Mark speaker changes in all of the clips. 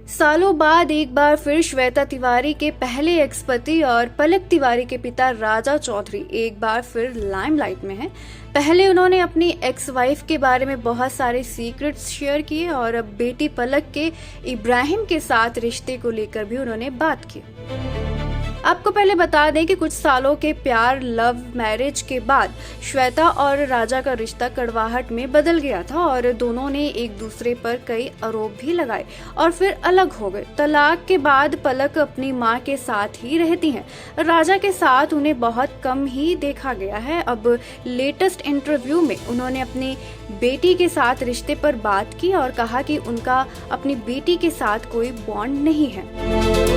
Speaker 1: सालों बाद एक बार फिर श्वेता तिवारी के पहले एक्स पति और पलक तिवारी के पिता राजा चौधरी एक बार फिर लाइमलाइट में हैं। पहले उन्होंने अपनी एक्स वाइफ के बारे में बहुत सारे सीक्रेट्स शेयर किए और अब बेटी पलक के इब्राहिम के साथ रिश्ते को लेकर भी उन्होंने बात की। आपको पहले बता दें कि कुछ सालों के प्यार लव मैरिज के बाद श्वेता और राजा का रिश्ता कड़वाहट में बदल गया था और दोनों ने एक दूसरे पर कई आरोप भी लगाए और फिर अलग हो गए। तलाक के बाद पलक अपनी मां के साथ ही रहती हैं। राजा के साथ उन्हें बहुत कम ही देखा गया है। अब लेटेस्ट इंटरव्यू में उन्होंने अपनी बेटी के साथ रिश्ते पर बात की और कहा कि उनका अपनी बेटी के साथ कोई बॉन्ड नहीं है।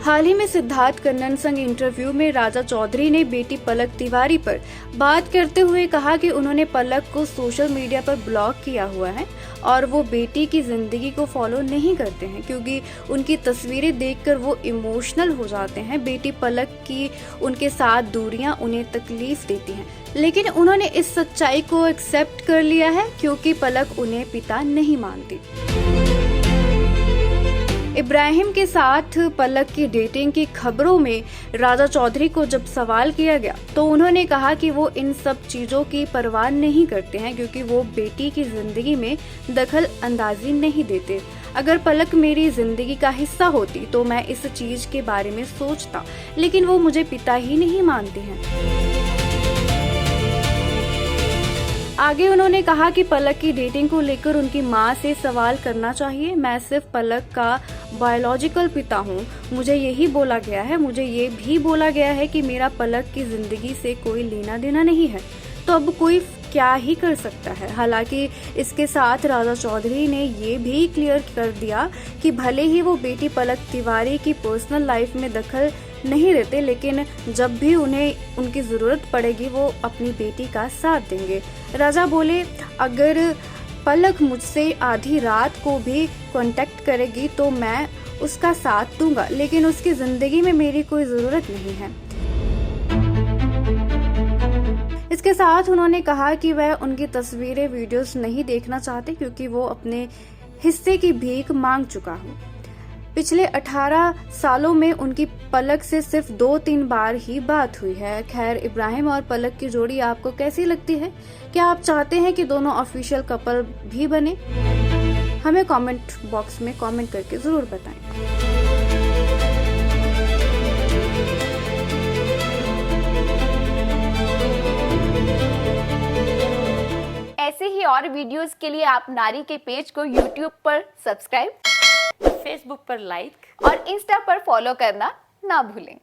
Speaker 1: हाल ही में सिद्धार्थ कन्नन संग इंटरव्यू में राजा चौधरी ने बेटी पलक तिवारी पर बात करते हुए कहा कि उन्होंने पलक को सोशल मीडिया पर ब्लॉक किया हुआ है और वो बेटी की जिंदगी को फॉलो नहीं करते हैं क्योंकि उनकी तस्वीरें देखकर वो इमोशनल हो जाते हैं। बेटी पलक की उनके साथ दूरियां उन्हें तकलीफ देती हैं, लेकिन उन्होंने इस सच्चाई को एक्सेप्ट कर लिया है क्योंकि पलक उन्हें पिता नहीं मानती। इब्राहिम के साथ पलक की डेटिंग की खबरों में राजा चौधरी को जब सवाल किया गया तो उन्होंने कहा कि वो इन सब चीजों की परवाह नहीं करते हैं क्योंकि वो बेटी की जिंदगी में दखल अंदाजी नहीं देते। अगर पलक मेरी जिंदगी का हिस्सा होती तो मैं इस चीज के बारे में सोचता, लेकिन वो मुझे पिता ही नहीं मानते हैं। आगे उन्होंने कहा कि पलक की डेटिंग को लेकर उनकी मां से सवाल करना चाहिए। मैं सिर्फ पलक का बायोलॉजिकल पिता हूं। मुझे यही बोला गया है। मुझे ये भी बोला गया है कि मेरा पलक की जिंदगी से कोई लेना देना नहीं है, तो अब कोई क्या ही कर सकता है। हालांकि इसके साथ राजा चौधरी ने ये भी क्लियर कर दिया कि भले ही वो बेटी पलक तिवारी की पर्सनल लाइफ में दखल नहीं देते, लेकिन जब भी उन्हें उनकी जरूरत पड़ेगी वो अपनी बेटी का साथ देंगे। राजा बोले, अगर पलक मुझसे आधी रात को भी कांटेक्ट करेगी तो मैं उसका साथ दूंगा, लेकिन उसकी जिंदगी में मेरी कोई जरूरत नहीं है। इसके साथ उन्होंने कहा कि वह उनकी तस्वीरें वीडियोस नहीं देखना चाहते क्योंकि वो अपने हिस्से की भीख मांग चुका हूँ। पिछले 18 सालों में उनकी पलक से सिर्फ 2-3 बार ही बात हुई है। खैर, इब्राहिम और पलक की जोड़ी आपको कैसी लगती है? क्या आप चाहते हैं कि दोनों ऑफिशियल कपल भी बने? हमें कमेंट बॉक्स में कमेंट करके जरूर बताएं।
Speaker 2: ऐसे ही और वीडियोस के लिए आप नारी के पेज को YouTube पर सब्सक्राइब,
Speaker 3: फेसबुक पर लाइक
Speaker 2: और इंस्टा पर फॉलो करना ना भूलें।